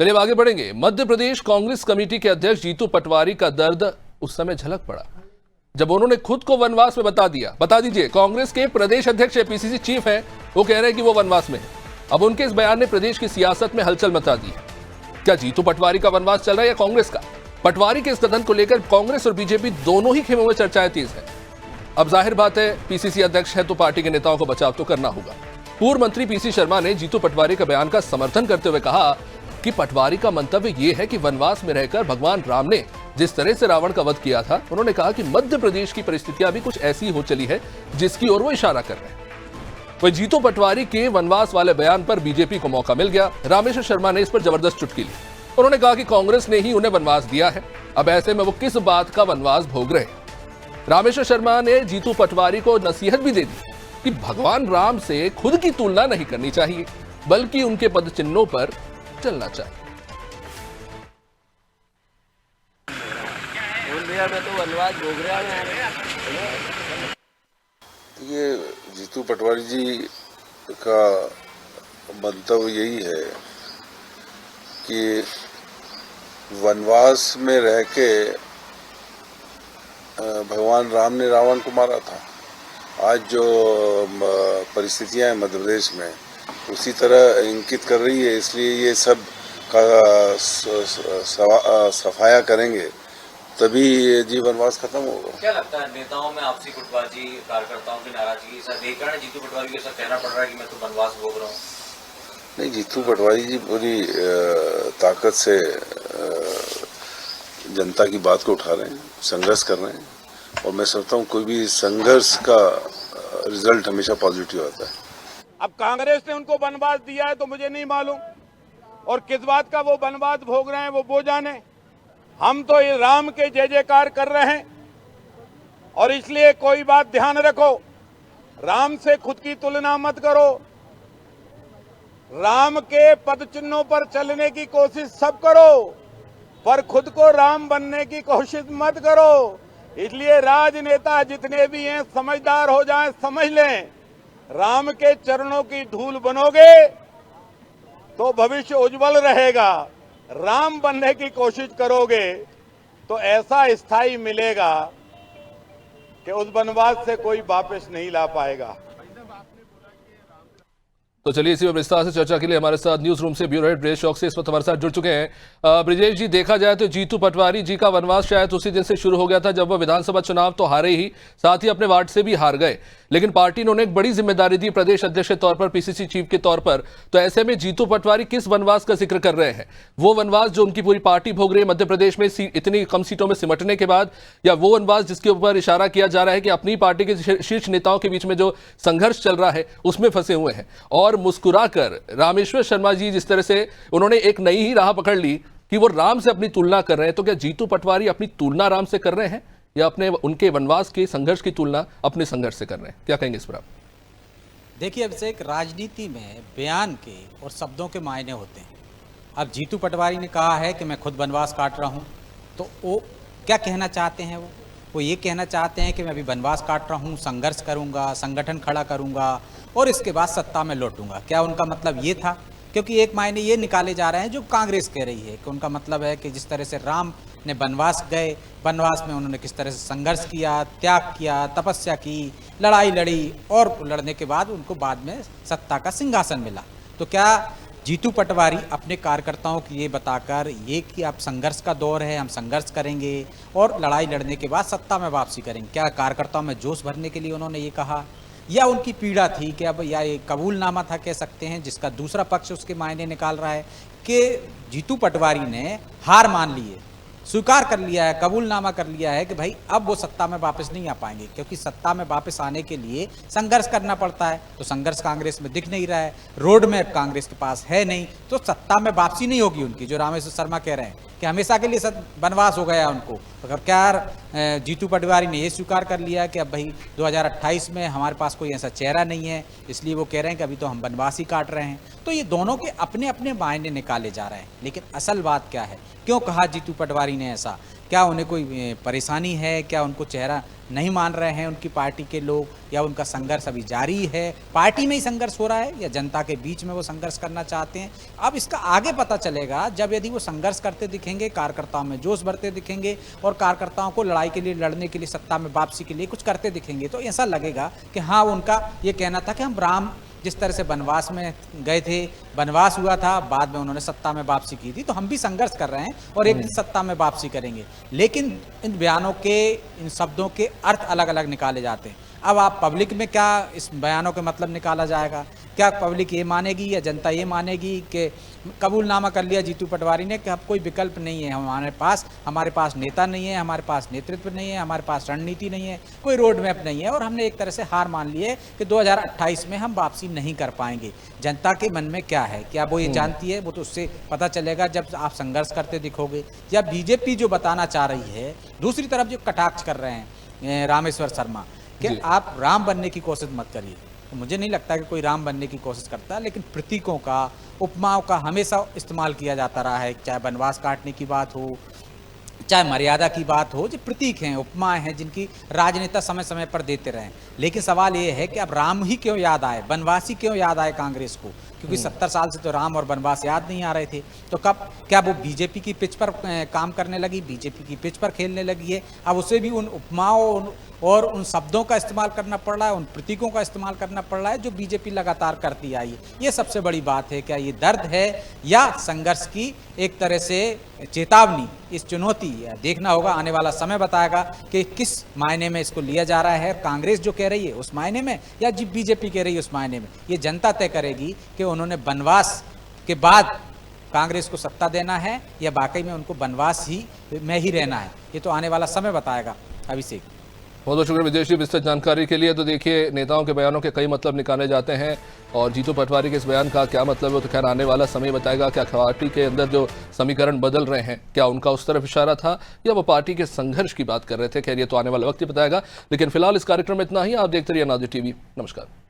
चलिए अब आगे बढ़ेंगे। मध्य प्रदेश कांग्रेस कमेटी के अध्यक्ष जीतू पटवारी का दर्द उस समय झलक पड़ा जब उन्होंने खुद को वनवास में बता दिया। बता दीजिए, कांग्रेस के प्रदेश अध्यक्ष पीसीसी चीफ हैं, वो कह रहे हैं कि वो वनवास में है। अब उनके इस बयान ने प्रदेश की सियासत में हलचल मचा दी। क्या जीतू पटवारी का वनवास चल रहा है या कांग्रेस का? पटवारी के इस कथन को लेकर कांग्रेस और बीजेपी दोनों ही खेमों में चर्चाएं तेज है। अब जाहिर बात है, पीसीसी अध्यक्ष है तो पार्टी के नेताओं को बचाव तो करना होगा। पूर्व मंत्री पीसी शर्मा ने जीतू पटवारी का बयान का समर्थन करते हुए कहा कि पटवारी का मंतव्य यह है कि वनवास में रहकर भगवान राम ने जिस तरह से रावण का वध किया था, उन्होंने कहा कि मध्य प्रदेश की परिस्थितियां भी कुछ ऐसी हो चली है जिसकी ओर वो इशारा कर रहे हैं। वही जीतू पटवारी के वनवास वाले बयान पर बीजेपी को मौका मिल गया। रामेश्वर शर्मा ने इस पर जबरदस्त चुटकी ली। उन्होंने कहा कि कांग्रेस ने ही उन्हें वनवास दिया है, अब ऐसे में वो किस बात का वनवास भोग रहे। रामेश्वर शर्मा ने जीतू पटवारी को नसीहत भी दे दी कि भगवान राम से खुद की तुलना नहीं करनी चाहिए, बल्कि उनके पद चिन्हों पर चलना चाहिए। में तो वनवास भोग रहा है। ये जीतू पटवारी जी का मंतव्य यही है कि वनवास में रह के भगवान राम ने रावण को मारा था। आज जो परिस्थितियां हैं मध्य प्रदेश में उसी तरह इंगित कर रही है, इसलिए ये सब का सफाया करेंगे तभी जी वनवास खत्म होगा। क्या लगता है नेताओं में आपसी गुटबाजी, कार्यकर्ताओं की नाराजगी, सर देख रहे हैं जीतू पटवारी को ऐसा कहना पड़ रहा है कि मैं तो वनवास भोग रहा हूँ? नहीं, जीतू पटवारी जी पूरी ताकत से जनता की बात को उठा रहे हैं, संघर्ष कर रहे हैं, और मैं समझता हूँ कोई भी संघर्ष का रिजल्ट हमेशा पॉजिटिव आता है। अब कांग्रेस ने उनको वनवास दिया है तो मुझे नहीं मालूम, और किस बात का वो वनवास भोग रहे हैं वो जाने। हम तो ये राम के जय जयकार कर रहे हैं, और इसलिए कोई बात ध्यान रखो, राम से खुद की तुलना मत करो। राम के पद चिन्हों पर चलने की कोशिश सब करो, पर खुद को राम बनने की कोशिश मत करो। इसलिए राजनेता जितने भी हैं समझदार हो जाएं, समझ लें, राम के चरणों की धूल बनोगे तो भविष्य उज्जवल रहेगा। राम बनने की कोशिश करोगे तो ऐसा स्थायी मिलेगा कि उस वनवास से कोई वापस नहीं ला पाएगा। तो चलिए इसी विस्तार से चर्चा के लिए हमारे साथ न्यूज रूम से ब्यूरो हेड ब्रिजेश चौकसी इस वक्त हमारे साथ जुड़ चुके हैं। ब्रिजेश जी, देखा जाए तो जीतू पटवारी जी का वनवास शायद उसी दिन से शुरू हो गया था जब वह विधानसभा चुनाव तो हारे ही, साथ ही अपने वार्ड से भी हार गए, लेकिन पार्टी ने उन्हें एक बड़ी जिम्मेदारी दी प्रदेश अध्यक्ष के तौर पर, पीसीसी चीफ के तौर पर। तो ऐसे में जीतू पटवारी किस वनवास का जिक्र कर रहे हैं? वो वनवास जो उनकी पूरी पार्टी भोग रही है मध्य प्रदेश में इतनी कम सीटों में सिमटने के बाद, या वो वनवास जिसके ऊपर इशारा किया जा रहा है कि अपनी पार्टी के शीर्ष नेताओं के बीच में जो संघर्ष चल रहा है उसमें फंसे हुए हैं? और मुस्कुराकर रामेश्वर शर्मा जी जिस तरह से उन्होंने एक नई ही राह पकड़ ली कि वो राम से अपनी तुलना कर रहे हैं, तो क्या जीतू पटवारी अपनी तुलना राम से कर रहे हैं या अपने उनके वनवास के संघर्ष की तुलना अपने संघर्ष से कर रहे हैं? क्या कहेंगे इस पर आप? देखिए, अभिषेक, राजनीति में बयान के और शब्दों के मायने होते हैं। अब जीतू पटवारी ने कहा है कि मैं खुद वनवास काट रहा हूं, तो वो क्या कहना चाहते हैं? वो ये कहना चाहते हैं कि मैं अभी वनवास काट रहा हूं, संघर्ष करूंगा, संगठन खड़ा करूंगा और इसके बाद सत्ता में लौटूंगा। क्या उनका मतलब ये था? क्योंकि एक मायने ये निकाले जा रहे हैं जो कांग्रेस कह रही है कि उनका मतलब है कि जिस तरह से राम ने वनवास गए, वनवास में उन्होंने किस तरह से संघर्ष किया, त्याग किया, तपस्या की, लड़ाई लड़ी, और लड़ने के बाद उनको बाद में सत्ता का सिंहासन मिला। तो क्या जीतू पटवारी अपने कार्यकर्ताओं को ये बताकर ये कि अब संघर्ष का दौर है, हम संघर्ष करेंगे और लड़ाई लड़ने के बाद सत्ता में वापसी करेंगे, क्या कार्यकर्ताओं में जोश भरने के लिए उन्होंने ये कहा, या उनकी पीड़ा थी कि अब, या ये कबूलनामा था कह सकते हैं, जिसका दूसरा पक्ष उसके मायने निकाल रहा है कि जीतू पटवारी ने हार मान ली है, स्वीकार कर लिया है, कबूलनामा कर लिया है कि भाई अब वो सत्ता में वापस नहीं आ पाएंगे, क्योंकि सत्ता में वापस आने के लिए संघर्ष करना पड़ता है। तो संघर्ष कांग्रेस में दिख नहीं रहा है, रोड मैप कांग्रेस के पास है नहीं, तो सत्ता में वापसी नहीं होगी उनकी, जो रामेश्वर शर्मा कह रहे हैं कि हमेशा के लिए वनवास हो गया उनको। अगर क्या जीतू पटवारी ने ये स्वीकार कर लिया कि अब भाई 2028 में हमारे पास कोई ऐसा चेहरा नहीं है, इसलिए वो कह रहे हैं कि अभी तो हम वनवास ही काट रहे हैं। तो ये दोनों के अपने अपने मायने निकाले जा रहे हैं। लेकिन असल बात क्या है, क्यों कहा जीतू पटवारी ने ऐसा? क्या उन्हें कोई परेशानी है? क्या उनको चेहरा नहीं मान रहे हैं उनकी पार्टी के लोग, या उनका संघर्ष अभी जारी है? पार्टी में ही संघर्ष हो रहा है या जनता के बीच में वो संघर्ष करना चाहते हैं? अब इसका आगे पता चलेगा जब यदि वो संघर्ष करते दिखेंगे, कार्यकर्ताओं में जोश भरते दिखेंगे और कार्यकर्ताओं को लड़ाई के लिए, लड़ने के लिए, सत्ता में वापसी के लिए कुछ करते दिखेंगे, तो ऐसा लगेगा कि हाँ, उनका ये कहना था कि हम राम जिस तरह से वनवास में गए थे, वनवास हुआ था, बाद में उन्होंने सत्ता में वापसी की थी, तो हम भी संघर्ष कर रहे हैं और एक दिन सत्ता में वापसी करेंगे। लेकिन इन बयानों के, इन शब्दों के अर्थ अलग अलग निकाले जाते हैं। अब आप पब्लिक में क्या इस बयानों का मतलब निकाला जाएगा? क्या पब्लिक ये मानेगी या जनता ये मानेगी कि कबूलनामा कर लिया जीतू पटवारी ने कि अब कोई विकल्प नहीं है हमारे पास नेता नहीं है, हमारे पास नेतृत्व नहीं है, हमारे पास रणनीति नहीं है, कोई रोड मैप नहीं है और हमने एक तरह से हार मान ली है कि 2028 में हम वापसी नहीं कर पाएंगे। जनता के मन में क्या है, क्या वो ये जानती है? वो तो उससे पता चलेगा जब आप संघर्ष करते दिखोगे। या बीजेपी जो बताना चाह रही है, दूसरी तरफ जो कटाक्ष कर रहे हैं रामेश्वर शर्मा कि आप राम बनने की कोशिश मत करिए, तो मुझे नहीं लगता कि कोई राम बनने की कोशिश करता, लेकिन प्रतीकों का, उपमाओं का हमेशा इस्तेमाल किया जाता रहा है। चाहे वनवास काटने की बात हो, चाहे मर्यादा की बात हो, जो प्रतीक हैं, उपमाएं हैं, जिनकी राजनेता समय समय पर देते रहे। लेकिन सवाल ये है कि अब राम ही क्यों याद आए, वनवासी क्यों याद आए कांग्रेस को? क्योंकि 70 साल से तो राम और वनवास याद नहीं आ रहे थे। तो कब, क्या वो बीजेपी की पिच पर काम करने लगी, बीजेपी की पिच पर खेलने लगी है? अब उसे भी उन उपमाओं और उन शब्दों का इस्तेमाल करना पड़ रहा है, उन प्रतीकों का इस्तेमाल करना पड़ रहा है जो बीजेपी लगातार करती आई है। ये सबसे बड़ी बात है। क्या ये दर्द है या संघर्ष की एक तरह से चेतावनी, इस चुनौती? देखना होगा, आने वाला समय बताएगा कि किस मायने में इसको लिया जा रहा है। कांग्रेस जो कह रही है उस मायने में, या बीजेपी कह रही है उस मायने में, ये जनता तय करेगी कि उन्होंने वनवास के बाद कांग्रेस को सत्ता देना है या वाकई में उनको वनवास ही में ही रहना है। ये तो आने वाला समय बताएगा। अभिषेक, बहुत बहुत शुक्रिया विदेश जी विस्तृत जानकारी के लिए। तो देखिए, नेताओं के बयानों के कई मतलब निकाले जाते हैं और जीतू पटवारी के इस बयान का क्या मतलब है, तो खैर आने वाला समय बताएगा। क्या पार्टी के अंदर जो समीकरण बदल रहे हैं, क्या उनका उस तरफ इशारा था या वो पार्टी के संघर्ष की बात कर रहे थे? खैर ये तो आने वाला वक्त ही बताएगा। लेकिन फिलहाल इस कार्यक्रम में इतना ही। आप देखते रहिए अनादि टीवी। नमस्कार।